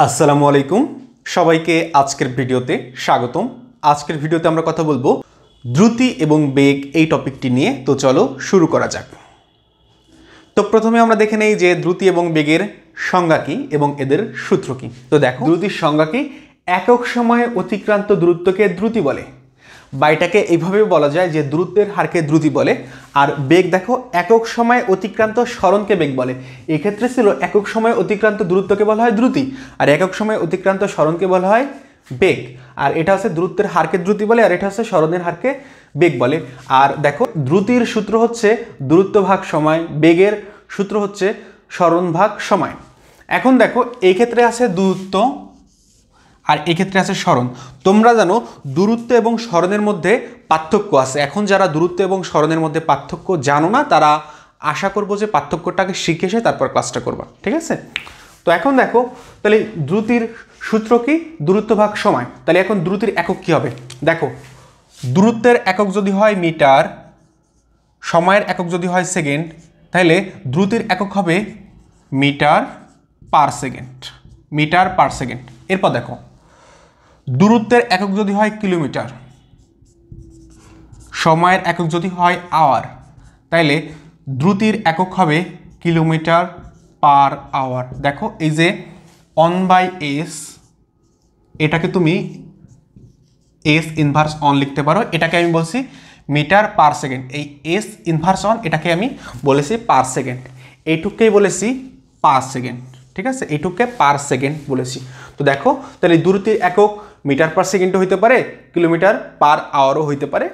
আসসালামু আলাইকুম সবাইকে আজকের ভিডিওতে স্বাগতম। আজকের ভিডিওতে আমরা কথা বলবো দ্রুতি এবং বেগ এই টপিকটি নিয়ে। তো চলো শুরু করা যাক। তো প্রথমে আমরা দেখে নেই যে দ্রুতি এবং বেগের সংজ্ঞা কী এবং এদের সূত্র কী। তো দেখো, দ্রুতির সংজ্ঞা কি, একক সময়ে অতিক্রান্ত দূরত্বকে দ্রুতি বলে, বা এটাকে এইভাবে বলা যায় যে দূরত্বের হারকে দ্রুতি বলে। আর বেগ দেখো, একক সময়ে অতিক্রান্ত সরণকে বেগ বলে। এক্ষেত্রে ছিল একক সময়ে অতিক্রান্ত দূরত্বকে বলা হয় দ্রুতি, আর একক সময়ে অতিক্রান্ত সরণকে বলা হয় বেগ। আর এটা হচ্ছে দূরত্বের হারকে দ্রুতি বলে, আর এটা হচ্ছে সরণের হারকে বেগ বলে। আর দেখো, দ্রুতির সূত্র হচ্ছে দূরত্ব ভাগ সময়, বেগের সূত্র হচ্ছে সরণ ভাগ সময়। এখন দেখো, এই ক্ষেত্রে আছে দূরত্ব আর এক্ষেত্রে আছে সরণ। তোমরা জানো দূরত্ব এবং সরণের মধ্যে পার্থক্য আছে। এখন যারা দূরত্ব এবং সরণের মধ্যে পার্থক্য জানো না, তারা আশা করবো যে পার্থক্যটাকে শিখে এসে তারপর ক্লাসটা করবা, ঠিক আছে? তো এখন দেখো, তাহলে দ্রুতির সূত্র কি, দূরত্ব ভাগ সময়। তাহলে এখন দ্রুতির একক কি হবে? দেখো, দূরত্বের একক যদি হয় মিটার, সময়ের একক যদি হয় সেকেন্ড, তাহলে দ্রুতির একক হবে metre per second. Metre per second. এরপর দেখো, দূরত্বের একক যদি হয় কিলোমিটার, সময়ের একক যদি হয় আওয়ার, তাইলে দ্রুতির একক হবে কিলোমিটার পার আওয়ার। দেখো, এই যে 1/s, এটাকে তুমি এস ইনভার্স অন লিখতে পারো। এটাকে আমি বলছি মিটার পার সেকেন্ড। এই এস ইনভার্স অন এটাকে আমি বলেছি পার সেকেন্ড, এইটুকুকেই বলেছি পার সেকেন্ড, ঠিক আছে? এইটুকুকে পার সেকেন্ড বলেছি। তো দেখো, তাহলে দূরত্বের একক মিটার পার সেকেন্ডও হইতে পারে, কিলোমিটার পার আওয়ারও হইতে পারে।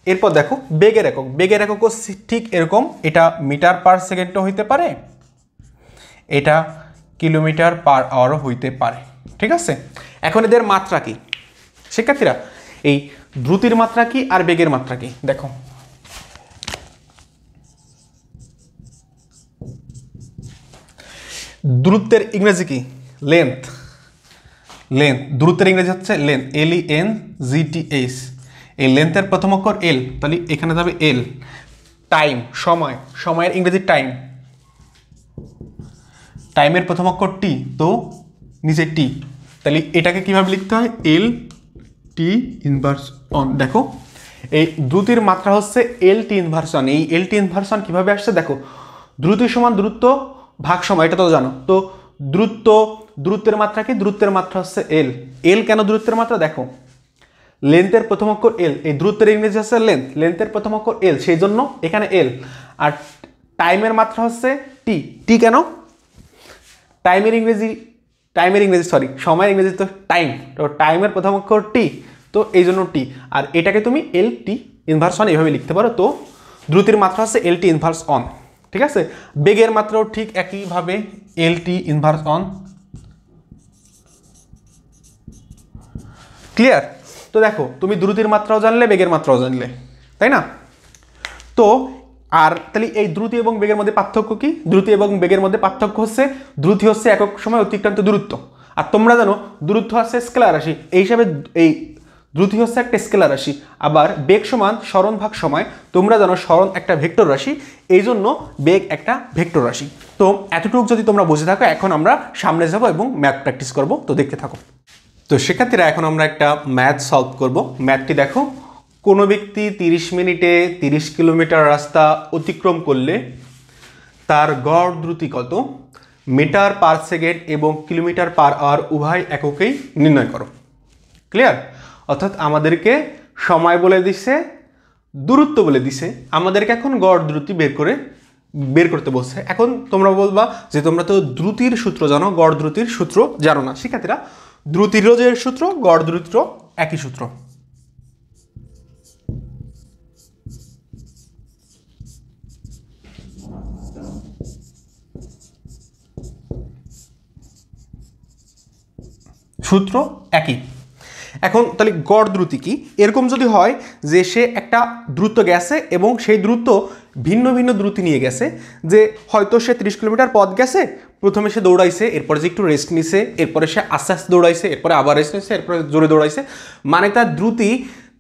এরপর দেখো, বেগের একক। বেগের এককও ঠিক এরকম, এটা মিটার পার সেকেন্ডও হইতে পারে, এটা কিলোমিটার পার আওয়ারও হইতে পারে, ঠিক আছে? এখন এদের মাত্রা কি শিক্ষার্থীরা? এই দ্রুতির মাত্রা কি আর বেগের মাত্রা কি দেখো। দূরত্বের ইংরেজি কি? লেন্থ। লেন্থ, দূরত্বের ইংরেজি হচ্ছে লেন্থ, LENGTH। এই লেন্থের প্রথম অক্ষর এল, তাহলে এখানে যাবে এল। টাইম, সময়, সময়ের ইংরেজি টাইম। টাইমের প্রথম অক্ষর টি, তো নিচে টি, তাহলে এটাকে কিভাবে লিখতে হয়? LT inverse on. দেখো, এই দ্রুতির মাত্রা হচ্ছে LT ইনভার্স অন। এই LT ইনভার্স অন কিভাবে আসছে দেখো, দ্রুতি সমান দূরত্ব ভাগ সময়, এটা তো জানো। তো দূরত্বের মাত্রা কি? দূরত্বের মাত্রা হচ্ছে এল। এল কেন দূরত্বের মাত্রা? দেখো, লেন্থের প্রথম অক্ষর এল, এই দূরত্বের ইংরেজি হচ্ছে লেন্থ, লেন্থের প্রথম অক্ষর এল, সেই জন্য এখানে এল। আর টাইমের মাত্রা হচ্ছে টি। টি কেন? সময়ের ইংরেজি তো টাইম, তো টাইমের প্রথম অক্ষর টি, তো এই জন্য টি। আর এটাকে তুমি LT ইনভার্স অন এইভাবে লিখতে পারো। তো দ্রুতির মাত্রা হচ্ছে LT ইনভার্স অন, ঠিক আছে? বেগের মাত্রাও ঠিক একইভাবে LT ইনভার্স অন। ক্লিয়ার? তো দেখো, তুমি দ্রুতির মাত্রাও জানলে, বেগের মাত্রাও জানলে, তাই না? তো আর তাহলে এই দ্রুতি এবং বেগের মধ্যে পার্থক্য কি? দ্রুতি এবং বেগের মধ্যে পার্থক্য হচ্ছে, দ্রুতি হচ্ছে একক সময় অতিক্রান্ত দূরত্ব, আর তোমরা জানো দূরত্ব হচ্ছে স্কেলার রাশি, এই হিসাবে এই দ্রুতি হচ্ছে একটা স্কেলার রাশি। আবার বেগ সমান সরণ ভাগ সময়, তোমরা জানো সরণ একটা ভেক্টর রাশি, এই জন্য বেগ একটা ভেক্টর রাশি। তো এতটুকু যদি তোমরা বুঝে থাকো, এখন আমরা সামনে যাব এবং ম্যাথ প্র্যাকটিস করব। তো দেখতে থাকো। তো শিক্ষার্থীরা, এখন আমরা একটা ম্যাথ সলভ করব। ম্যাথটি দেখো, কোনো ব্যক্তি 30 মিনিটে 30 কিলোমিটার রাস্তা অতিক্রম করলে তার গড় দ্রুতি কত? মিটার পার সেকেন্ড এবং কিলোমিটার পার আওয়ার উভয় এককেই নির্ণয় করো। ক্লিয়ার? অর্থাৎ আমাদেরকে সময় বলে দিছে, দূরত্ব বলে দিছে, আমাদেরকে এখন গড় দ্রুতি বের করতে বলছে। এখন তোমরা বলবা যে তোমরা তো দ্রুতির সূত্র জানো, গড় দ্রুতির সূত্র জানো না। শিক্ষার্থীরা, দ্রুতিরও যে সূত্র, গড় দ্রুতিরও একই সূত্র। সূত্র একই। এখন তাহলে গড় দ্রুতি কি? এরকম যদি হয় যে সে একটা দ্রুত গেছে এবং সেই দ্রুত ভিন্ন ভিন্ন দ্রুতি নিয়ে গেছে, যে হয়তো সে 30 কিলোমিটার পথ গেছে, প্রথমে সে দৌড়াইছে, এরপরে যে একটু রেস্ট নিছে, এরপরে সে আস্তে আস্তে দৌড়াইছে, এরপরে আবার রেস্ট নিছে, এরপরে জোরে দৌড়াইছে, মানে তার দ্রুতি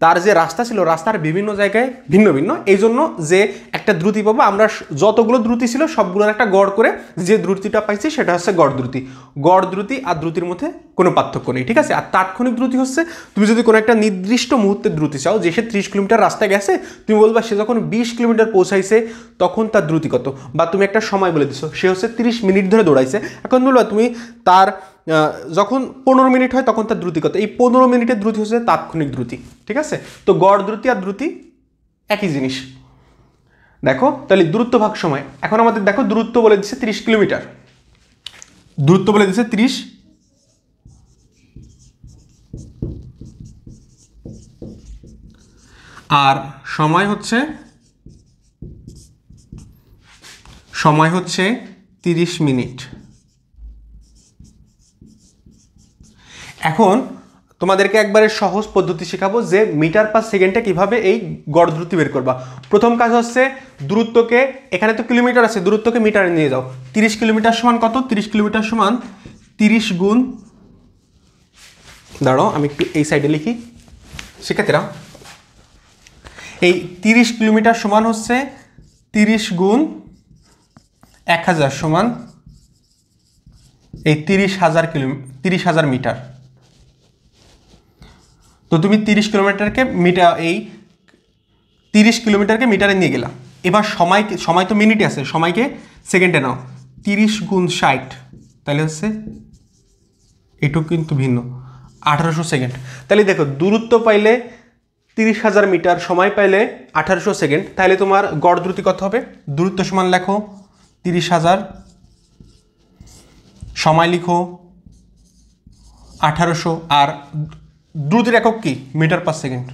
তার যে রাস্তা ছিল রাস্তার বিভিন্ন জায়গায় ভিন্ন ভিন্ন, এই জন্য যে একটা দ্রুতি পাবো আমরা, যতগুলো দ্রুতি ছিল সবগুলোর একটা গড় করে যে দ্রুতিটা পাইছি সেটা হচ্ছে গড় দ্রুতি। গড় দ্রুতি আর দ্রুতির মধ্যে কোনো পার্থক্য নেই, ঠিক আছে। আর তাৎক্ষণিক দ্রুতি হচ্ছে তুমি যদি কোনো একটা নির্দিষ্ট মুহূর্তের দ্রুতি চাও, যে সে 30 কিলোমিটার রাস্তা গেছে, তুমি বলবা সে যখন 20 কিলোমিটার পৌঁছাইছে তখন তার দ্রুতি কত, বা তুমি একটা সময় বলে দিছো সে হচ্ছে 30 মিনিট ধরে দৌড়াইছে, এখন বলবা তুমি তার যখন 15 মিনিট হয় তখন তার দ্রুতি কত, এই 15 মিনিটের দ্রুতি হচ্ছে তাৎক্ষণিক দ্রুতি, ঠিক আছে। তো গড় দ্রুতি আর দ্রুতি একই জিনিস। দেখো তাহলে দূরত্ব ভাগ সময়, এখন আমাদের দেখো দূরত্ব বলে দিচ্ছে 30 কিলোমিটার, দূরত্ব বলে দিচ্ছে 30, আর সময় হচ্ছে 30 মিনিট। এখন তোমাদেরকে একবারে সহজ পদ্ধতি শেখাবো যে মিটার পার সেকেন্ডে কিভাবে এই গড় দ্রুতি বের করবা। প্রথম কাজ হচ্ছে দূরত্বকে, এখানে তো কিলোমিটার আছে, দূরত্বকে মিটারে নিয়ে যাও। 30 কিলোমিটার সমান কত, 30 কিলোমিটার সমান 30 গুণ, দাঁড়াও আমি একটু এই সাইডে লিখি শিক্ষার্থীরা, এই 30 কিলোমিটার সমান হচ্ছে 30 গুণ 1000 সমান এই 30,000 মিটার। তো তুমি 30 কিলোমিটারকে মিটার, এই 30 কিলোমিটারকে মিটারে নিয়ে গেলাম। এবার সময় তো মিনিটে আছে, সময়কে সেকেন্ডে নাও, 30 গুণ 60, তাহলে হচ্ছে এটুকু কিন্তু ভিন্ন, 1800 সেকেন্ড। তাহলে দেখো দূরত্ব পাইলে 30,000 মিটার, সময় পাইলে 1800 সেকেন্ড, তাহলে তোমার গড় দ্রুতি কত হবে? দূরত্ব সমান লেখো 30,000, সময় লিখো 1800, আর দ্রুতির একক কি? Metre per second.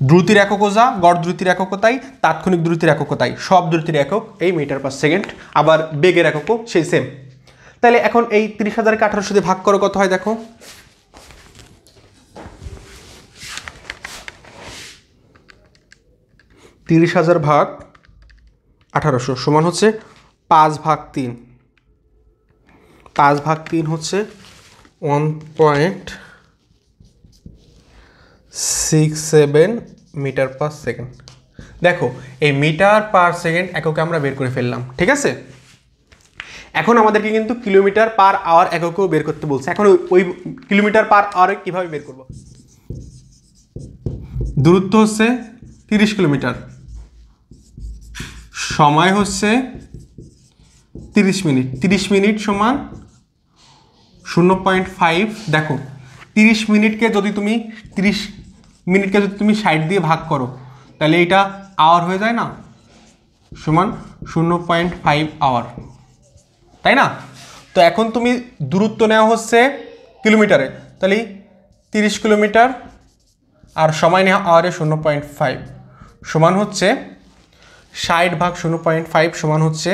দ্রুতির এককও যা, গড় দ্রুতির এককও তাই, তাৎক্ষণিক দ্রুতির এককও তাই, সব দ্রুতির একক এই মিটার পার সেকেন্ড, আবার বেগের এককও সেই সেম। তাহলে এখন এই 30,000কে 1800 দিয়ে ভাগ করো, কত হয় দেখো, 30,000 ভাগ 1800 সমান হচ্ছে 5/3। 5/3 হচ্ছে 1.67 মিটার পার সেকেন্ড। দেখো এই মিটার পার সেকেন্ড এককে আমরা বের করে ফেললাম, ঠিক আছে। এখন আমাদেরকে কিন্তু কিলোমিটার পার আওয়ার এককেও বের করতে বলছে। এখন ওই কিলোমিটার পার আওয়ারে কীভাবে বের করব? দূরত্ব হচ্ছে 30 কিলোমিটার, সময় হচ্ছে 30 মিনিট, 30 মিনিট সমান 0.5। দেখো 30 মিনিটকে যদি তুমি 60 দিয়ে ভাগ করো তাহলে এটা আওয়ার হয়ে যায় না, সমান 0.5 আওয়ার, তাই না? তো এখন তুমি দূরত্ব নেওয়া হচ্ছে কিলোমিটারে, তাহলে 30 কিলোমিটার আর সময় নেওয়া আওয়ারে 0.5 সমান হচ্ছে 60 ভাগ 0.5 সমান হচ্ছে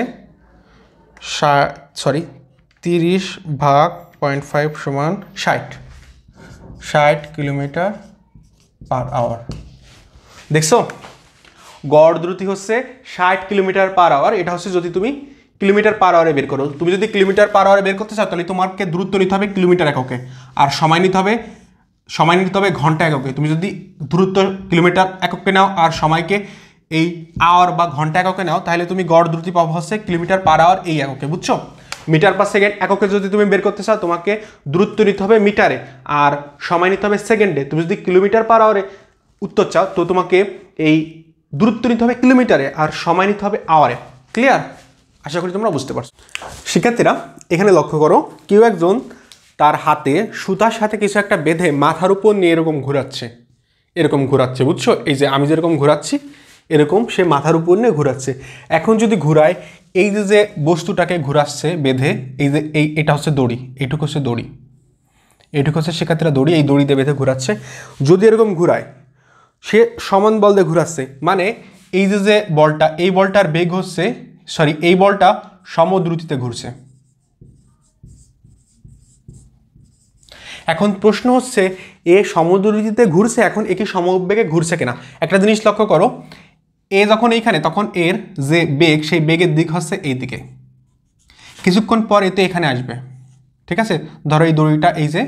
30 ভাগ 0.5 সমান 60 কিলোমিটার পার আওয়ার। দেখছো গড় দ্রুতি হচ্ছে 60 কিলোমিটার পার আওয়ার। এটা হচ্ছে যদি তুমি কিলোমিটার পার আওয়ারে বের করো। তুমি যদি কিলোমিটার পার আওয়ারে বের করতে চাও তাহলে তোমাকে দূরত্ব নিতে হবে কিলোমিটার এককে, আর সময় নিতে হবে ঘন্টা এককে। তুমি যদি দূরত্ব কিলোমিটার এককে নাও আর সময়কে এই আওয়ার বা ঘন্টা এককে নাও তাহলে তুমি গড় দ্রুতি পাবো হচ্ছে কিলোমিটার পার আওয়ার এই এককে, বুঝছো? মিটার পার সেকেন্ড এককে যদি তুমি বের করতে চাও তোমাকে দূরত্ব নিতে হবে মিটারে আর সময় নিতে হবে সেকেন্ডে। তুমি যদি কিলোমিটার পার আওয়ারে উত্তর চাও তো তোমাকে এই দূরত্ব নিতে হবে কিলোমিটারে আর সময় নিতে হবে আওয়ারে। ক্লিয়ার? আশা করি তোমরা বুঝতে পারছো। শিক্ষার্থীরা এখানে লক্ষ্য করো, কেউ একজন তার হাতে সুতার সাথে কিছু একটা বেঁধে মাথার উপর নিয়ে এরকম ঘোরাচ্ছে, বুঝছো? এই যে আমি যেরকম ঘোরাচ্ছি এরকম সে মাথার উপর নিয়ে ঘোরাচ্ছে। এখন যদি ঘুরায়, এই যে বস্তুটাকে ঘোরাচ্ছে বেঁধে, এই যে এটা হচ্ছে দড়ি, এইটুকু হচ্ছে শিক্ষার্থীরা দড়ি, এই দড়িতে বেঁধে ঘোরাচ্ছে। যদি এরকম ঘুরায়, সে সমান বল দিয়ে ঘোরাচ্ছে, মানে এই যে বলটা, এই বলটার বেগ হচ্ছে এই বলটা সমদ্রুতিতে ঘুরছে। এখন প্রশ্ন হচ্ছে এ সমদ্রুতিতে ঘুরছে, এখন এ কি সমবেগে ঘুরছে কিনা। একটা জিনিস লক্ষ্য করো, এ যখন এইখানে তখন এর যে বেগ সেই বেগের দিক হচ্ছে এই দিকে, কিছুক্ষণ পর এতে এখানে আসবে, ঠিক আছে। ধরো এই দড়িটা এই যে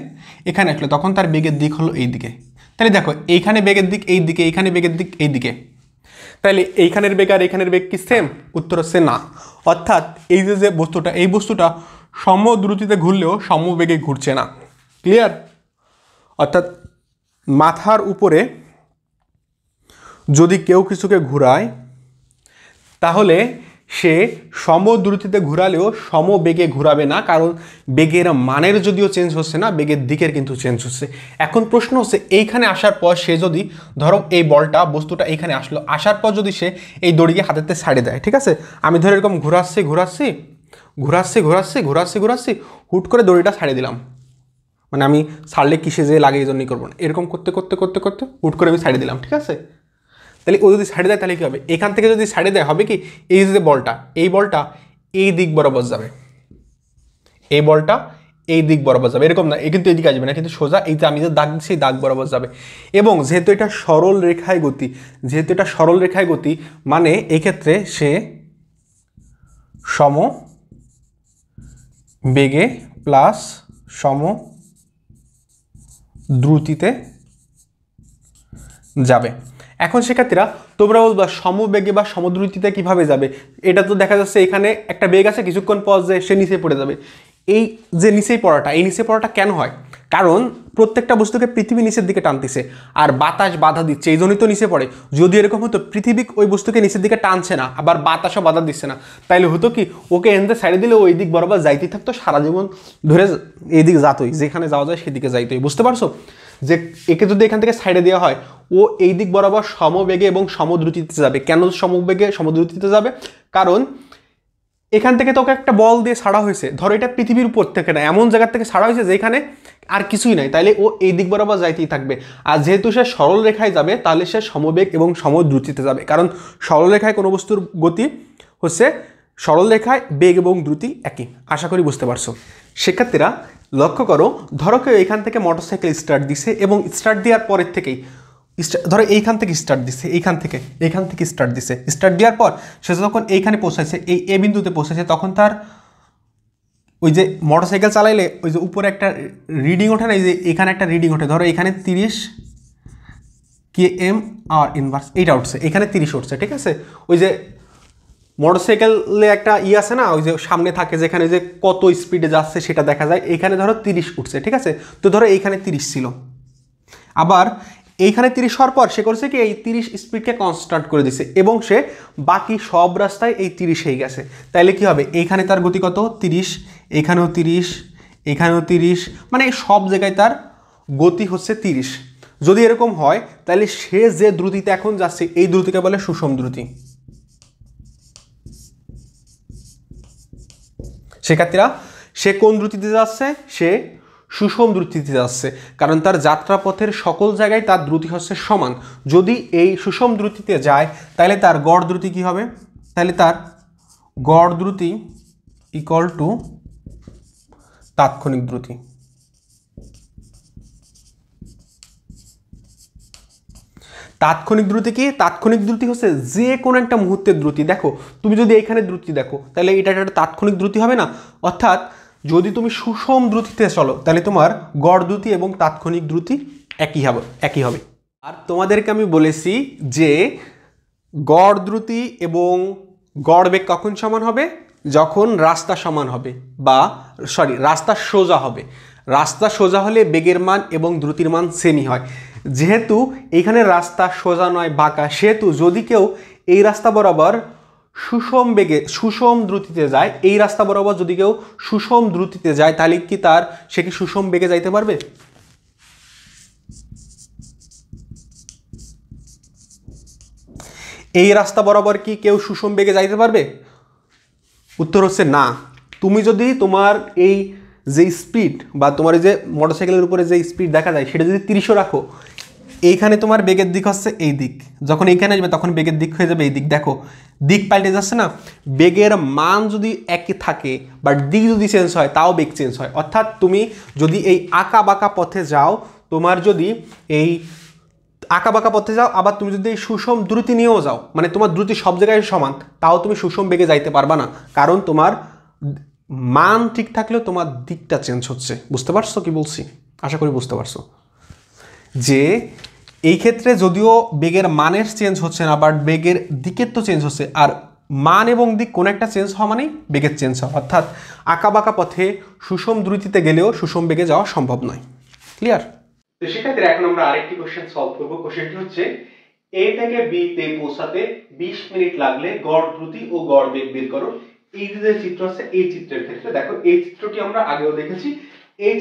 এখানে আসলো তখন তার বেগের দিক হলো এই দিকে, তাহলে দেখো এইখানে বেগের দিক এই দিকে, এইখানে বেগের দিক এই দিকে, তাহলে এইখানের বেগ আর এইখানের বেগ কি সেম? উত্তর হচ্ছে না। অর্থাৎ এই যে বস্তুটা, এই বস্তুটা সমদ্রুতিতে ঘুরলেও সমবেগে ঘুরছে না। ক্লিয়ার? অর্থাৎ মাথার উপরে যদি কেউ কিছুকে ঘুরায় তাহলে সে সমদ্রুতিতে ঘুরালেও সমবেগে ঘুরাবে না, কারণ বেগের মানের যদিও চেঞ্জ হচ্ছে না, বেগের দিকের কিন্তু চেঞ্জ হচ্ছে। এখন প্রশ্ন হচ্ছে এইখানে আসার পর সে যদি, ধরো এই বলটা বস্তুটা এইখানে আসলো, আসার পর যদি সে এই দড়িকে হাতেতে ছাড়ে দেয়, ঠিক আছে, আমি ধরে এরকম ঘুরাচ্ছি ঘুরাচ্ছি ঘুরাচ্ছি ঘুরাচ্ছি ঘুরাচ্ছি ঘুরাচ্ছি, হুট করে দড়িটা ছাড়িয়ে দিলাম, মানে আমি ছাড়লে কিসে যে লাগে এই জন্যই করবো না, এরকম করতে করতে করতে করতে হুট করে আমি ছাড়িয়ে দিলাম, ঠিক আছে। তাহলে ও যদি ছাড়িয়ে দেয় তাহলে কী হবে? এখান থেকে যদি ছাড়িয়ে দেয় হবে কি, এই যে বলটা, এই বলটা এই দিক বরাবর যাবে, এই বলটা এই দিক বরাবর যাবে, এরকম না, এ কিন্তু এদিকে আসবে না, কিন্তু সোজা এই যে আমি যে দাগ দিচ্ছি এই দাগ বরাবর যাবে। এবং যেহেতু এটা সরল রেখায় গতি, যেহেতু এটা সরল রেখায় গতি, মানে এক্ষেত্রে সে সম বেগে প্লাস সম দ্রুতিতে যাবে। এখন শিক্ষার্থীরা তোমরা বলবা সমবেগে বা সমদ্রুতিতে কিভাবে যাবে? এটা তো দেখা যাচ্ছে এখানে একটা বেগ আছে, কিছুক্ষণ পর যে সে নিচে পড়ে যাবে। এই যে নিচেই পড়াটা, এই নিচে পড়াটা কেন হয়? কারণ প্রত্যেকটা বস্তুকে পৃথিবী নিচের দিকে টানতেছে আর বাতাস বাধা দিচ্ছে, এই জন্যই তো নিচে পড়ে। যদি এরকম হতো পৃথিবী ওই বস্তুকে নিচের দিকে টানছে না, আবার বাতাসও বাধা দিচ্ছে না, তাইলে হতো কি, ওকে এনতে সাইডে দিলে ওই দিক বরাবর যাইতেই থাকতো, সারা জীবন ধরে এই দিক যাতোই, যেখানে যাওয়া যায় সেদিকে যাইতোই। বুঝতে পারছো? যে একে যদি এখান থেকে সাইডে দেওয়া হয়, ও এই দিক বরাবর সমবেগে এবং সমদ্রুতিতে যাবে। কেন সমবেগে সমদ্রুতিতে যাবে? কারণ এখান থেকে তোকে একটা বল দিয়ে ছাড়া হয়েছে, ধরো এটা পৃথিবীর উপর থেকে না, এমন জায়গার থেকে ছাড়া হয়েছে যেখানে আর কিছুই নাই, তাইলে ও এই দিক বরাবর যাইতেই থাকবে। আর যেহেতু সে সরল রেখায় যাবে, তাহলে সে সমবেগ এবং সমদ্রুতিতে যাবে, কারণ সরল রেখায় কোনো বস্তুর গতি হচ্ছে, সরল রেখায় বেগ এবং দ্রুতি একই। আশা করি বুঝতে পারছো। শিক্ষার্থীরা লক্ষ্য করো, ধরো কেউ এখান থেকে মোটরসাইকেল স্টার্ট দিছে এবং স্টার্ট দেওয়ার পরের থেকেই, ধরো এইখান থেকে স্টার্ট দিচ্ছে, এইখান থেকে স্টার্ট দিচ্ছে, স্টার্ট দেওয়ার পর সে যখন এইখানে পৌঁছাইছে, এই এ বিন্দুতে পৌঁছাইছে, তখন তার ওই যে মোটরসাইকেল চালাইলে ওই যে উপরে একটা রিডিং ওঠে না, এই যে এখানে একটা রিডিং ওঠে, ধরো এখানে 30 km আর ইনভার্স এইটা উঠছে, এখানে 30 উঠছে, ঠিক আছে। ওই যে মোটরসাইকেলে একটা আছে না, ওই যে সামনে থাকে যেখানে যে কত স্পিডে যাচ্ছে সেটা দেখা যায়, এখানে ধরো 30 উঠছে, ঠিক আছে। তো ধরো এইখানে 30 ছিল, আবার এইখানে 30 হওয়ার পর সে করছে কি, এই 30 স্পিডকে কনস্ট্যান্ট করে দিছে এবং সে বাকি সব রাস্তায় এই 30 হয়ে গেছে। তাইলে কি হবে? এইখানে তার গতি কত? 30, এখানেও 30, এখানেও 30, মানে সব জায়গায় তার গতি হচ্ছে 30। যদি এরকম হয় তাহলে সে যে দ্রুতিতে এখন যাচ্ছে এই দ্রুতিকে বলে সুষম দ্রুতি। শিক্ষার্থীরা সে কোন দ্রুতিতে যাচ্ছে? সে সুষম দ্রুতিতে যাচ্ছে, কারণ তার যাত্রাপথের সকল জায়গায় তার দ্রুতি হচ্ছে সমান। যদি এই সুষম দ্রুতিতে যায় তাহলে তার গড় দ্রুতি কি হবে? তাহলে তার গড় দ্রুতি ইকুয়াল টু তাৎক্ষণিক দ্রুতি। তাৎক্ষণিক দ্রুতি কি? তাৎক্ষণিক দ্রুতি হচ্ছে যে কোনো একটা মুহূর্তের দ্রুতি। দেখো তুমি যদি এখানে দ্রুতি দেখো তাহলে এটা একটা তাৎক্ষণিক দ্রুতি হবে না? অর্থাৎ যদি তুমি সুষম দ্রুতিতে চলো তাহলে তোমার গড় দ্রুতি এবং তাৎক্ষণিক দ্রুতি একই হবে। আর তোমাদেরকে আমি বলেছি যে গড় দ্রুতি এবং গড় বেগ কখন সমান হবে? যখন রাস্তা সমান হবে, বা রাস্তা সোজা হবে। রাস্তা সোজা হলে বেগের মান এবং দ্রুতির মান সেমই হয়। যেহেতু এইখানে রাস্তা সোজা নয় বাঁকা, সেহেতু যদি কেউ এই রাস্তা বরাবর সুষম দ্রুতিতে যায়, এই রাস্তা বরাবর যদি কেউ সুষম দ্রুতিতে যায় তাহলে কি সে কি সুষম বেগে যাইতে পারবে? এই রাস্তা বরাবর কি কেউ সুষম বেগে যাইতে পারবে? উত্তর হচ্ছে না। তুমি যদি তোমার এই যে স্পিড বা তোমার এই যে মোটরসাইকেলের উপরে যে স্পিড দেখা যায় সেটা যদি 30 রাখো, এইখানে তোমার বেগের দিক হচ্ছে এই দিক, যখন এইখানে আসবে তখন বেগের দিক হয়ে যাবে এই দিক। দেখো দিক পাল্টে যাচ্ছে না? বেগের মান যদি একই থাকে বাট দিক যদি চেঞ্জ হয় তাও বেগ চেঞ্জ হয়। অর্থাৎ তুমি যদি এই আঁকা বাঁকা পথে যাও, তোমার যদি এই আঁকা বাঁকা পথে যাও, আবার তুমি যদি এই সুষম দ্রুতি নিয়েও যাও, মানে তোমার দ্রুতি সব জায়গায় সমান, তাও তুমি সুষম বেগে যাইতে পারবা না, কারণ তোমার মান ঠিক থাকলেও তোমার দিকটা চেঞ্জ হচ্ছে। বুঝতে পারছো কি বলছি? আশা করি বুঝতে পারছো যে এই ক্ষেত্রে যদিও বেগের মানের চেঞ্জ হচ্ছে না, বাট বেগের দিকের তো চেঞ্জ হচ্ছে, আর মান এবং দিক কোনো একটা চেঞ্জ হওয়া মানেই বেগের চেঞ্জ হওয়া, অর্থাৎ আঁকাবাঁকা পথে সুষম দ্রুতিতে গেলেও সুষম বেগে যাওয়া সম্ভব নয়। ক্লিয়ার? তো সেক্ষেত্রে এখন আমরা আরেকটি কোশ্চেন সলভ করবো। কোশ্চেনটি হচ্ছে এ থেকে বি তে পৌঁছাতে 20 মিনিট লাগলে গড় দ্রুতি ও গড় বেগ বের করো। এই যে চিত্র আছে, এই চিত্রের ক্ষেত্রে দেখো, এই চিত্রটি আমরা আগেও দেখেছি। এই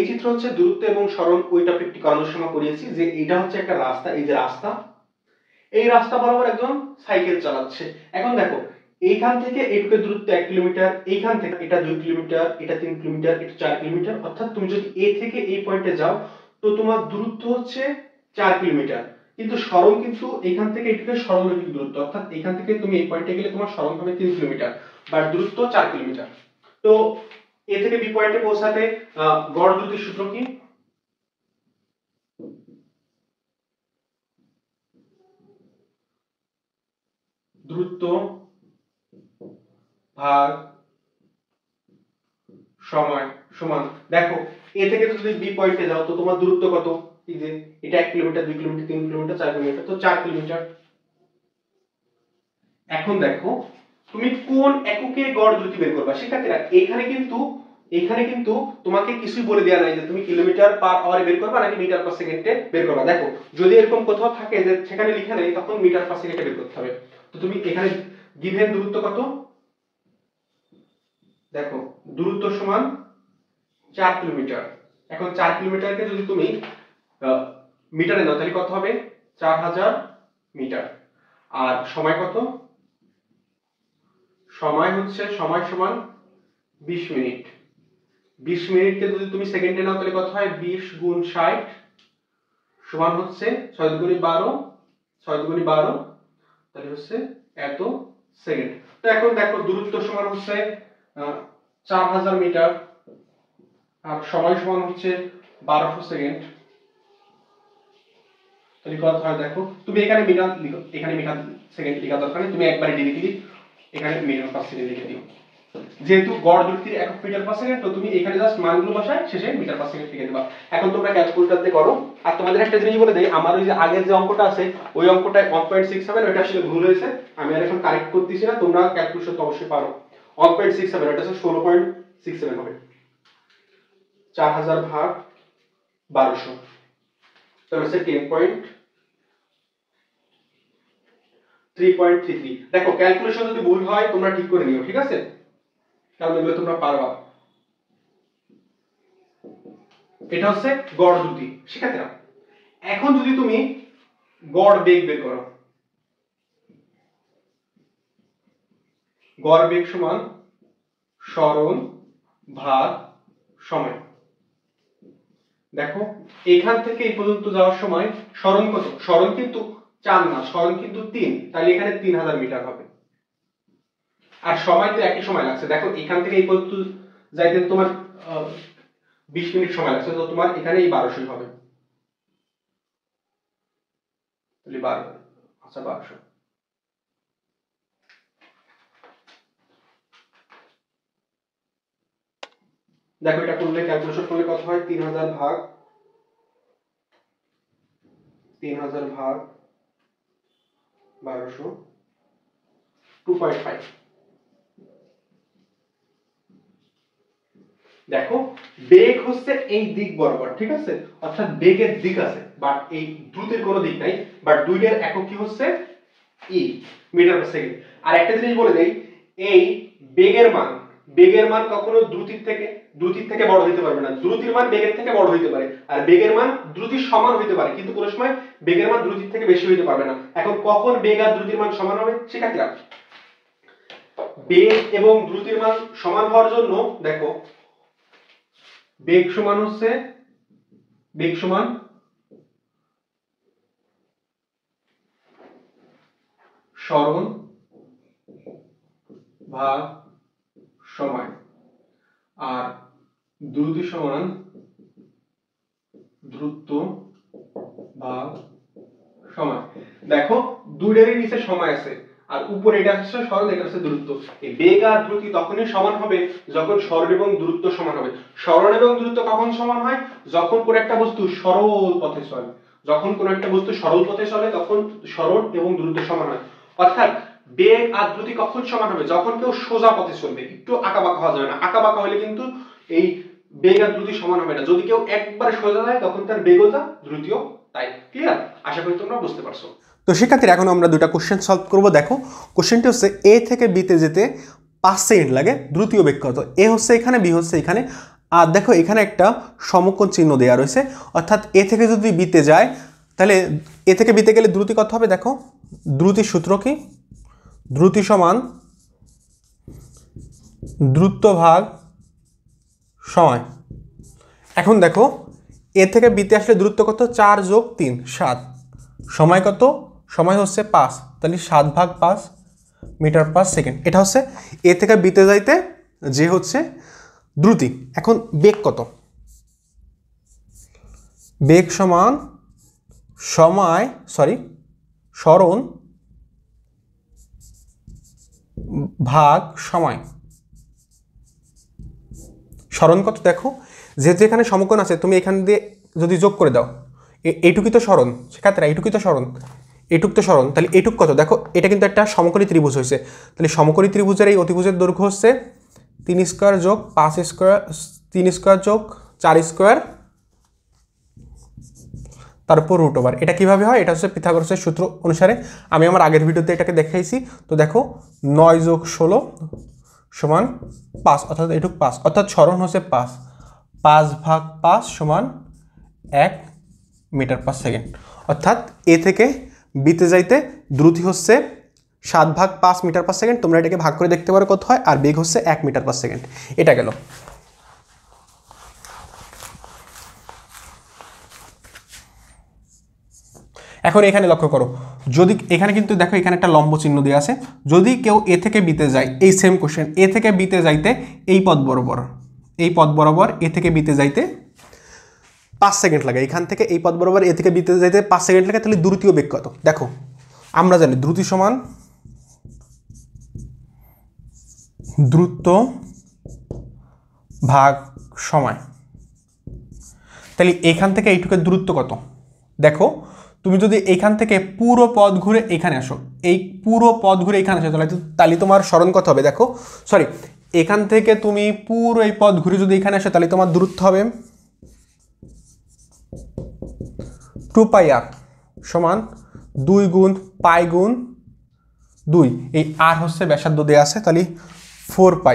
চিত্র হচ্ছে দূরত্ব এবং সরণ, ওই টপিকটি করানোর সময় করিয়েছি যে এটা হচ্ছে একটা রাস্তা, এই যে রাস্তা, এই রাস্তা বরাবর একজন সাইকেল চালাচ্ছে। এখন দেখো, এইখান থেকে এইটুকু দূরত্ব 1 কিলোমিটার, এইখান থেকে এটা 2 কিলোমিটার, এটা 3 কিলোমিটার, এটা 4 কিলোমিটার, অর্থাৎ তুমি যদি এ থেকে এই পয়েন্টে যাও তো তোমার দূরত্ব হচ্ছে 4 কিলোমিটার, কিন্তু সরণ কিন্তু এখান থেকে এইটুকু সরলরৈখিক দূরত্ব, অর্থাৎ এখান থেকে তুমি এই পয়েন্টে গেলে তোমার সরণ হবে 3 কিলোমিটার, বাট দূরত্ব 4 কিলোমিটার। তো এ থেকে বি পয়েন্টে পৌঁছাতে গড় দ্রুতির সূত্র কি? দূরত্ব ভাগ সময় সমান, দেখো এ থেকে যদি বি পয়েন্টে যাও তো তোমার দূরত্ব কত? এই যে এটা 1 কিলোমিটার, 2 কিলোমিটার, 3 কিলোমিটার, 4 কিলোমিটার, তো 4 কিলোমিটার। এখন দেখো তুমি কোন এককে গড় দ্রুতি বের করবা। সেক্ষেত্রে এখানে কিন্তু তোমাকে কিছুই বলে দেয়া নাই যে তুমি কিলোমিটার পার আওয়ারে বের করবা নাকি মিটার পার সেকেন্ডে বের করবা। দেখো যদি এরকম কোথাও থাকে যে সেখানে লেখা নেই, তখন মিটার পার সেকেন্ডে বের করতে হবে। তো তুমি এখানে গিভেন দূরত্ব কত? দেখো দূরত্ব সমান 4 কিলোমিটার। এখন 4 কিলোমিটারকে যদি তুমি মিটারে নাও তাহলে কত হবে? 4000 মিটার। আর সময় কত? সময় সমান 20 মিনিট। 20 মিনিটকে যদি তুমি সেকেন্ডে নাও তাহলে কত হয়? 20 গুণ 60 সমান হচ্ছে 6 দুগুণে 12, 6 দুগুণে 12, তাহলে হচ্ছে এত সেকেন্ড। তো এখন দেখো দূরত্ব সমান হচ্ছে 4000 মিটার, আর সময় সমান হচ্ছে 1200 সেকেন্ড। তাহলে কত হয় দেখো, তুমি এখানে মিটার লিখো, এখানে মিটার সেকেন্ড লেখা দরকার নেই, তুমি একবারে ডিরেক্টলি এখানে মিটার পার সেকেন্ড লিখে দিও। যেহেতু গড় দ্রুতির একক মিটার পার সেকেন্ড, তো তুমি এখানে জাস্ট মানগুলো বসায় শেষে মিটার পার সেকেন্ড লিখে দিবা। এখন তোমরা ক্যালকুলেটর দিয়ে করো। আর তোমাদের একটা জিনিস বলে দেই, আমার ওই যে আগের যে অঙ্কটা আছে ওই অঙ্কটায় 1.67, ওটা আসলে ভুল হয়েছে, আমি আর এখন কারেক্ট করতেছি না, তোমরা ক্যালকুলেশন তো অবশ্যই পারো। 1.67 এটা হচ্ছে 16.67 হবে। 4000 ভাগ 1200 তাহলে হচ্ছে 3.33। দেখো ক্যালকুলেশন যদি ভুল হয় তোমরা ঠিক করে নিও, ঠিক আছে? কারণ এগুলো তোমরা পারবা। এটা হচ্ছে গড় দ্রুতি। শিক্ষার্থীরা এখন যদি তুমি গড় বেগ বের করো, গড় বেগ সমান সরণ ভাগ সময়। দেখো এখান থেকে এই পর্যন্ত যাওয়ার সময় সরণ কত? সরণ কিন্তু 4 না, সরণ কিন্তু 3, তাহলে এখানে 3000 মিটার হবে। আর সময় তো একই সময় লাগছে। দেখো এখান থেকে এই পর্যন্ত যাইতে তোমার 20 মিনিট সময় লাগছে, তো তোমার এখানে এই 1200 হবে। তাহলে 12, আচ্ছা 1200। দেখো এটা করলে ক্যালকুলেশন করলে কত হয়? 3000 ভাগ 1200, 2.5। দেখো বেগ হচ্ছে এই দিক বরাবর, ঠিক আছে? অর্থাৎ বেগের দিক আছে, বাট এই দ্রুতির কোনো দিক নাই, বাট দুইটার একক কি হচ্ছে? ই, মিটার পার সেকেন্ড। আর একটা জিনিস বলে দেই, এই বেগের মান কখনো দ্রুতির থেকে বড় হইতে পারবে না। দ্রুতির মান বেগের থেকে বড় হইতে পারে, আর বেগের মান দ্রুতির সমান হইতে পারে, কিন্তু কোনো সময় বেগের মান দ্রুতির থেকে বেশি হইতে পারবে না। এখন কখন বেগ আর দ্রুতির মান সমান হবে? শিক্ষার্থীরা বেগ এবং দ্রুতির মান সমান হওয়ার জন্য দেখো বেগ সমান সরণ ভাগ সময়, আর দ্রুতি সমান দ্রুত ভাগ সময়। দেখো দুইটারই নিচে সময় আছে, আর উপরে এটা হচ্ছে সরণ, এটা হচ্ছে দূরত্ব। এই বেগ আর দ্রুতি তখনই সমান হবে যখন সরণ এবং দূরত্ব সমান হবে। সরণ এবং দূরত্ব কখন সমান হয়? যখন কোনো একটা বস্তু সরল পথে চলে। যখন কোনো একটা বস্তু সরল পথে চলে তখন সরল এবং দ্রুত সমান হয়। অর্থাৎ বেগ আর দ্রুতি কখন সমান হবে? যখন কেউ সোজা পথে চলবে, একটু আঁকাবাঁকা হওয়া যাবে না। আঁকাবাঁকা হলে কিন্তু এই বেগ আর দ্রুতি সমান হবে না। যদি কেউ একবারে সোজা যায় তখন তার বেগও যা, দ্রুতিও তাই। ক্লিয়ার? আশা করি তোমরা বুঝতে পারছো। তো শিক্ষার্থীরা এখন আমরা দুটো কোশ্চেন সলভ করব। দেখো কোশ্চেনটি হচ্ছে এ থেকে বিতে যেতে 5 সেকেন্ড লাগে, দ্রুতীয় বেগ কত? এ হচ্ছে এখানে, বি হচ্ছে এখানে, আর দেখো এখানে একটা সমকোণ চিহ্ন দেওয়া রয়েছে। অর্থাৎ এ থেকে যদি বিতে যায় তাহলে এ থেকে বিতে গেলে দ্রুতি কত হবে? দেখো দ্রুতির সূত্র কি? দ্রুতি সমান দ্রুত ভাগ সময়। এখন দেখো এ থেকে বিতে আসলে দূরত্ব কত? 4 যোগ 3 7। সময় কত? সময় হচ্ছে 5, তাহলে 7/5 মিটার পার সেকেন্ড। এটা হচ্ছে এ থেকে বিতে যাইতে যে হচ্ছে দ্রুতি। এখন বেগ কত? বেগ সমান সময় সরণ ভাগ সময়। সরণ কত? দেখো যেহেতু এখানে সমকোণ আছে, তুমি এখান দিয়ে যদি যোগ করে দাও, এইটুকুই তো সরণ, সেক্ষেত্রে এইটুকুই তো সরণ, এইটুক তো সরণ, তাহলে এইটুক কত? দেখো এটা কিন্তু একটা সমকোণী ত্রিভুজ হয়েছে, তাহলে সমকোণী ত্রিভুজের এই অতিভুজের দৈর্ঘ্য হচ্ছে 3 স্কোয়ার যোগ 5 স্কোয়ার, 3 স্কোয়ার যোগ 4 স্কোয়ার, তারপর রুট ওভার। এটা কিভাবে হয়? এটা হচ্ছে পিথাগোরাসের সূত্র অনুসারে। আমি আমার আগের ভিডিওতে এটাকে দেখাইছি। তো দেখো 9 যোগ 16 সমান 5, অর্থাৎ এটুক 5, অর্থাৎ সরণ হচ্ছে 5, 5/5 সমান 1 মিটার পার সেকেন্ড। অর্থাৎ এ থেকে বিতে যাইতে দ্রুতি হচ্ছে 7/5 মিটার পার সেকেন্ড। তোমরা এটাকে ভাগ করে দেখতে পারো কত হয়, আর বেগ হচ্ছে 1 মিটার পার সেকেন্ড। এটা গেল। এখন এখানে লক্ষ্য করো, যদি এখানে কিন্তু দেখো এখানে একটা লম্ব চিহ্ন দেওয়া আছে, যদি কেউ এ থেকে বিতে যায়, এই সেম কোশ্চেন, এ থেকে বিতে যাইতে এই পথ বরাবর এ থেকে বিতে যাইতে 5 সেকেন্ড লাগে, এখান থেকে এই পথ বরাবর এ থেকে বিতে যাইতে 5 সেকেন্ড লাগে, তাহলে দ্রুতীয় বেগ কত? দেখো আমরা জানি দ্রুতি সমান দ্রুত ভাগ সময়। তাহলে এখান থেকে এইটুকের দূরত্ব কত? দেখো তুমি যদি এখান থেকে পুরো পথ ঘুরে এখানে আসো, এই পুরো পথ ঘুরে এখানে আসো, তাহলে তোমার সরণ কত হবে? দেখো এখান থেকে তুমি পুরো এই পথ ঘুরে যদি এখানে আসো, তাহলে তোমার দূরত্ব হবে 2πr সমান 2 গুণ পাই গুণ 2। এই আর হচ্ছে ব্যাসার্ধ দেওয়া আছে, তাহলে 4π।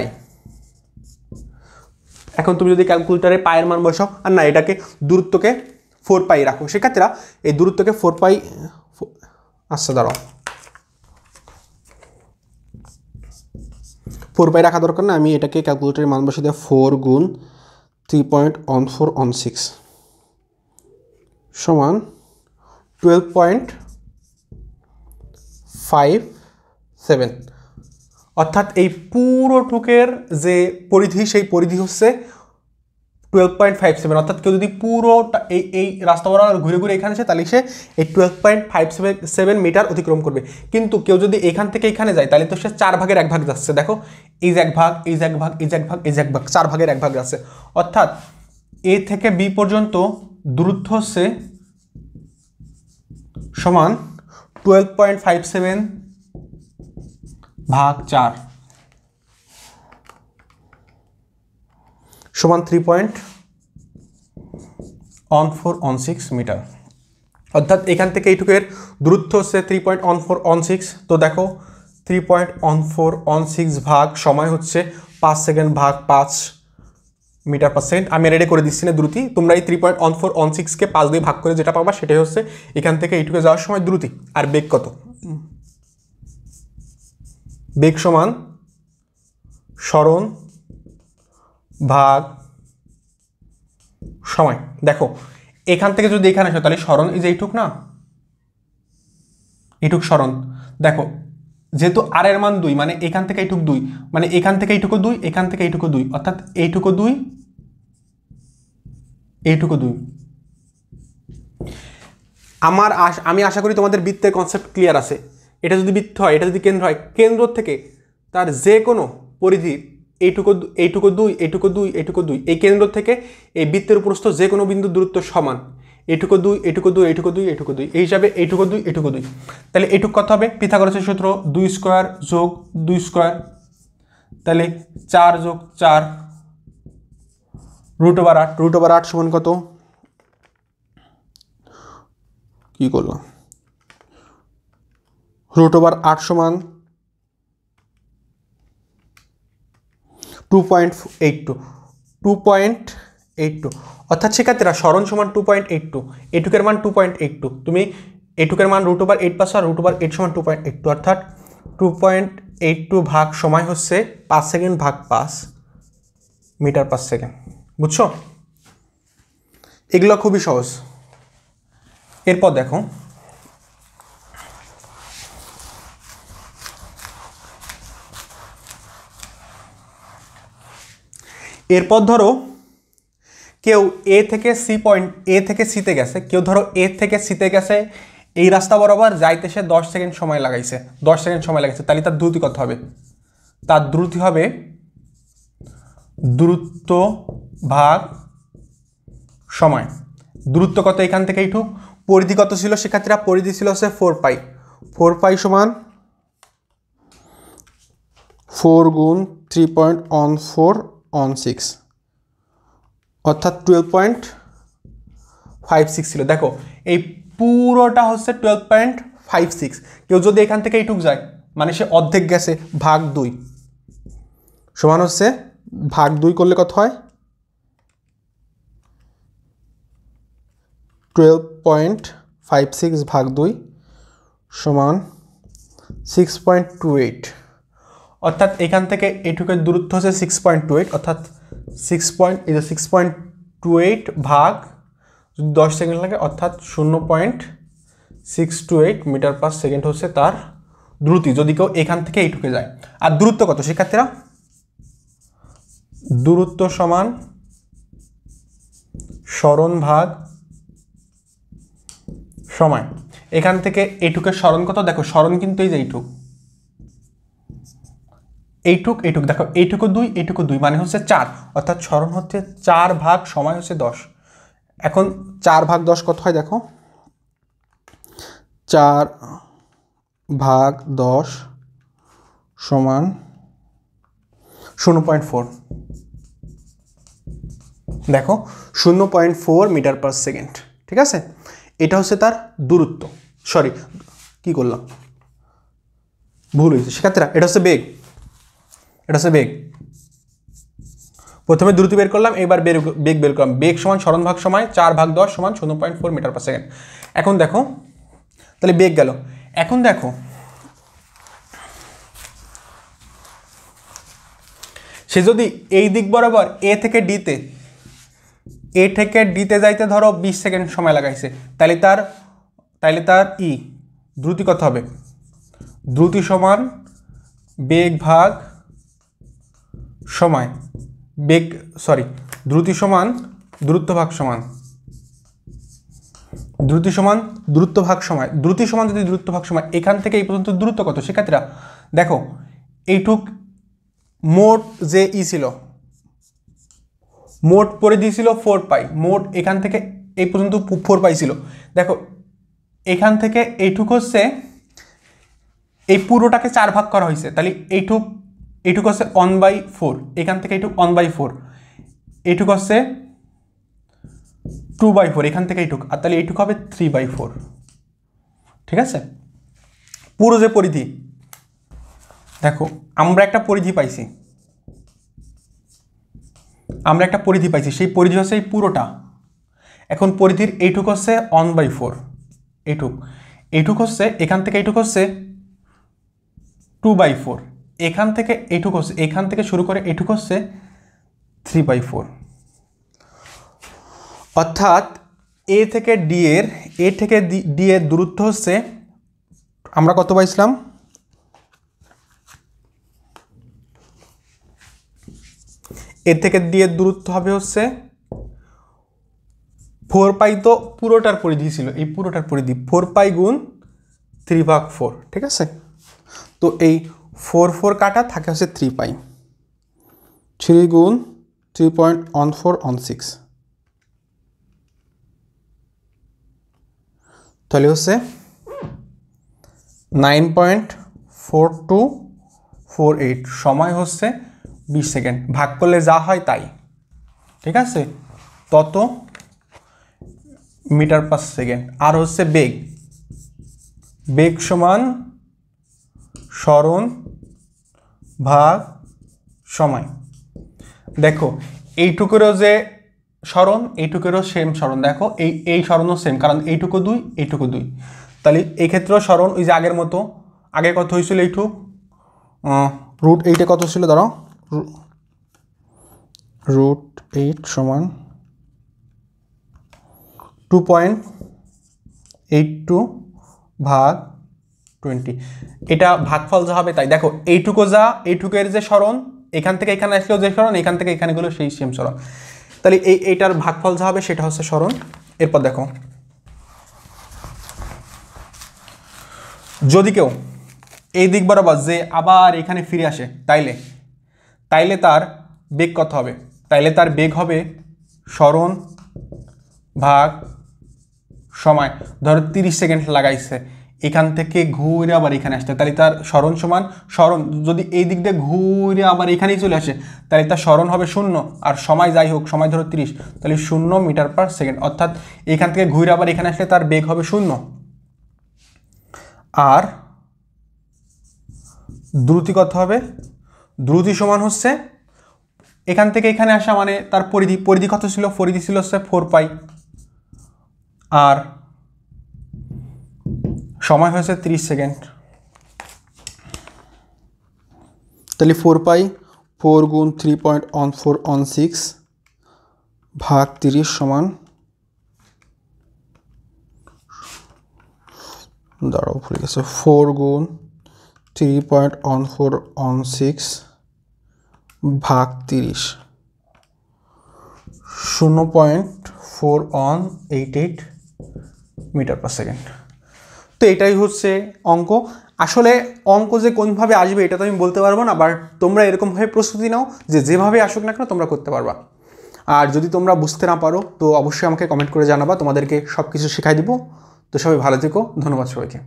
এখন তুমি যদি ক্যালকুলেটারে পায়ের মান বসাও, আর না এটাকে দূরত্বকে 4π রাখো, সেক্ষেত্রে এই দূরত্বকে 4π, আচ্ছা দাঁড়াও 4π রাখা দরকার না, আমি এটাকে ক্যালকুলেটারের মান বসে দেওয়া 4 গুণ 3.1416 সমান 12.57। অর্থাৎ এই পুরোটুকের যে পরিধি, সেই পরিধি হচ্ছে 12.57। অর্থাৎ কেউ যদি পুরোটা এই রাস্তা বরাবর ঘুরে ঘুরে এখানে আসে, তাহলে সে এই 12.57 মিটার অতিক্রম করবে। কিন্তু কেউ যদি এখান থেকে এখানে যায়, তাহলে তো সে 4 ভাগের 1 ভাগ যাচ্ছে। দেখো এই যে 1 ভাগ, এই যে 1 ভাগ, এই যে 1 ভাগ, এই যে 1 ভাগ, 4 ভাগের 1 ভাগ যাচ্ছে। অর্থাৎ এ থেকে বি পর্যন্ত দূরত্ব হচ্ছে সমান 12.57 ভাগ 4 সমান 3.1416 মিটার। অর্থাৎ এখান থেকে এইটুকের দূরত্ব হচ্ছে 3.1416। তো দেখো 3.1416 ভাগ সময় হচ্ছে 5 সেকেন্ড ভাগ 5 মিটার পার সেকেন্ড। আমি রেডি করে দিচ্ছি না দ্রুতি, তোমরা এই 3.1416কে 5 দিয়ে ভাগ করে যেটা পাবা সেটাই হচ্ছে এখান থেকে এইটুকে যাওয়ার সময় দ্রুতি। আর বেগ কত? বেগ সমান সরণ ভাগ সময়। দেখো এখান থেকে যদি এখানে আসো, তাহলে সরণ এই যে এইটুক না, এইটুক সরণ। দেখো যেহেতু আর এর মান 2, মানে এখান থেকে এইটুক 2, মানে এখান থেকে এইটুকু 2, এখান থেকে এইটুকু 2, অর্থাৎ এইটুকু 2, এইটুকু 2। আমি আশা করি তোমাদের বৃত্তের কনসেপ্ট ক্লিয়ার আছে। এটা যদি বৃত্ত হয়, এটা যদি কেন্দ্র হয়, কেন্দ্র থেকে তার যে কোনো পরিধি এইটুকু 2, এইটুকু 2, এইটুকু 2, এই কেন্দ্র থেকে এই বৃত্তের প্রস্থ যে কোনো বিন্দু দূরত্ব সমান। এটুকু 2 এটুকু 2 এটুকু 2 এটুকু 2, এই হিসাবে এটুকু 2 এটুকু 2। তাহলে এটুকু কত হবে? পিথাগোরাসের সূত্র 2 স্কয়ার যোগ 2 স্কয়ার, তাহলে 4 যোগ 4 √8। √8 সমান কত? কি করলাম? √8 সমান 2.82, 2.82। অর্থাৎ শিক্ষার্থীরা স্মরণ সমান 2.82, এটুকের মান 2.82। তুমি এটুকের মান √8 পাচ্ছ, আর √8 সমান 2.82, অর্থাৎ 2.82 ভাগ সময় হচ্ছে 5 সেকেন্ড ভাগ 5 মিটার পার সেকেন্ড। বুঝছো? এগুলো খুবই সহজ। এরপর দেখো, এরপর ধরো কেউ এ থেকে সি পয়েন্ট, এ থেকে সিতে গেছে, কেউ ধরো এ থেকে সিতে গেছে, এই রাস্তা বরাবর যাইতে সে 10 সেকেন্ড সময় লাগাইছে, 10 সেকেন্ড সময় লাগাইছে, তাহলে তার দ্রুতি কত হবে? তার দ্রুতি হবে দূরত্ব ভাগ সময়। দূরত্ব কত এখান থেকে এইটুক, পরিধি কত ছিল শিক্ষার্থীরা? পরিধি ছিল হচ্ছে 4 পাই। 4 পাই সমান 4 গুণ 3.1416, অর্থাৎ 12.56 ছিল। দেখো এই পুরোটা হচ্ছে 12.56। কেউ যদি এখান থেকে এইটুক যায়, মানে সে অর্ধেক গেছে, ভাগ 2 সমান হচ্ছে, ভাগ 2 করলে কত হয়? 12.56 ভাগ 2 সমান 6.28। অর্থাৎ এখান থেকে এটুকের দূরত্ব হচ্ছে 6.28, অর্থাৎ 6.28 ভাগ 10 সেকেন্ড লাগে, অর্থাৎ 0.628 মিটার পার সেকেন্ড হচ্ছে তার দ্রুতি, যদি কেউ এখান থেকে এইটুকে যায়। আর দূরত্ব কত শিক্ষার্থীরা? দূরত্ব সমান স্মরণ ভাগ সময়। এখান থেকে এইটুকের স্মরণ কত? দেখো স্মরণ কিন্তু এই যে এইটুক, এইটুক এইটুক, দেখো এইটুকু 2 এইটুকু 2 মানে হচ্ছে 4, অর্থাৎ স্মরণ হচ্ছে 4 ভাগ সময় হচ্ছে 10। এখন 4 ভাগ 10 কত হয়? দেখো 4 ভাগ 10 সমান 0.4। দেখো 0.4 মিটার পার সেকেন্ড। ঠিক আছে, এটা হচ্ছে তার দূরত্ব। সরি, কি করলাম, ভুল হয়েছে শিক্ষার্থীরা, এটা হচ্ছে বেগ। এটা হচ্ছে বেগ। প্রথমে দ্রুতি বের করলাম, এবার বেগ বের করলাম। বেগ সমান স্মরণ ভাগ সময়, 4 ভাগ 10 সমান 0.4 মিটার পার সেকেন্ড। এখন দেখো, তাহলে বেগ গেল। এখন দেখো সে যদি এই দিক বরাবর এ থেকে ডিতে যাইতে ধরো 20 সেকেন্ড সময় লাগাইছে, তাহলে তার দ্রুতি কত হবে? দ্রুতি সমান বেগ ভাগ সময়, দ্রুতি সমান দূরত্ব ভাগ সময়। দ্রুতি সমান দূরত্ব ভাগ সময়। দ্রুতি সমান যদি দূরত্ব ভাগ সময়, এখান থেকে এই পর্যন্ত দূরত্ব কত শিক্ষার্থীরা? দেখো এইটুক মোট যে ছিল, মোট পরিধি ছিল 4 পাই, মোট এখান থেকে এই পর্যন্ত 4 পাই ছিল। দেখো এখান থেকে এইটুক হচ্ছে, এই পুরোটাকে 4 ভাগ করা হয়েছে, তাহলে এইটুক হচ্ছে 1/4, এখান থেকে এইটুক 1/4, এইটুক হচ্ছে 2/4, এখান থেকে এইটুক, আর তাহলে এইটুক হবে 3/4। ঠিক আছে, পুরো যে পরিধি, দেখো আমরা একটা পরিধি পাইছি, সেই পরিধি হচ্ছে এই পুরোটা। এখন পরিধির এইটুক হচ্ছে 1/4, এইটুক হচ্ছে, এখান থেকে এইটুক হচ্ছে 2/4, এখান থেকে এইটুক হচ্ছে, এখান থেকে শুরু করে এইটুক হচ্ছে 3/4। অর্থাৎ এ থেকে ডি এর দূরত্ব হচ্ছে, আমরা কত পাইছিলাম? এ থেকে ডি এর দূরত্ব হবে হচ্ছে 4 পাই। তো পুরোটার পরিধি ছিল, এই পুরোটার পরিধি 4 পাই গুণ 3/4। ঠিক আছে, তো এই 4 কাটা থাকে হচ্ছে 3 পাই, 3 গুণ 3.1416। তাহলে হচ্ছে 9.4248, সময় হচ্ছে 20 সেকেন্ড। ভাগ করলে যা হয় তাই, ঠিক আছে, তত মিটার পার সেকেন্ড। আর হচ্ছে বেগ, বেগ সমান সরণ ভাগ সময়। দেখো এইটুকুরও যে সরণ, এইটুকুরও সেম সরণ। দেখো এই সরণও সেম, কারণ এইটুকু 2, এইটুকু 2। তাহলে এই ক্ষেত্রেও সরণ ওই যে আগের মতো। আগে কত হয়েছিল এইটুক, √8 কত ছিল, দাঁড়াও, √8 সমান 2.82 ভাগ 20। এটা ভাগফল যা হবে তাই। দেখো এইটুকু যা, এইটুকের যে সরণ, এখান থেকে এখানে আসলেও যে সরণ, এখান থেকে এখানে গেলেও সেই সেম সরণ। তাহলে এইটার ভাগফল যা হবে সেটা হচ্ছে সরণ। এরপর দেখো, যদি কেউ এই দিক বরাবর যে আবার এখানে ফিরে আসে, তাইলে তার বেগ কত হবে? তাইলে তার বেগ হবে সরণ ভাগ সময়। ধরো 30 সেকেন্ড লাগাইছে এখান থেকে ঘুরে আবার এখানে আসতে, তাহলে তার সরণ সমান, সরণ যদি এই দিক দিয়ে ঘুরে আবার এখানেই চলে আসে, তাহলে তার সরণ হবে 0, আর সময় যাই হোক, সময় ধরো 30, তাহলে 0 মিটার পার সেকেন্ড। অর্থাৎ এখান থেকে ঘুরে আবার এখানে আসলে তার বেগ হবে 0। আর দ্রুতি কত হবে? দ্রুতি সমান হচ্ছে এখান থেকে এখানে আসা মানে তার পরিধি কত ছিল? পরিধি ছিল হচ্ছে 4π, আর সময় হয়েছে 30 সেকেন্ড। তাহলে 4π 4 × 3.1416 ভাগ 30 সমান, দাঁড়াও ভুলে গেছে, 4 × 3.1416 ভাগ 30, 0.4188 মিটার পার সেকেন্ড। তো এটাই হচ্ছে অঙ্ক। আসলে অঙ্ক যে কোনভাবে আসবে এটা তো আমি বলতে পারবো না, বাট তোমরা এরকমভাবে প্রস্তুতি নাও যে যেভাবে আসুক না কেন তোমরা করতে পারবা। আর যদি তোমরা বুঝতে না পারো তো অবশ্যই আমাকে কমেন্ট করে জানাবা, তোমাদেরকে সব কিছু শেখাই দিব। তো সবাই ভালো থেকো, ধন্যবাদ সবাইকে।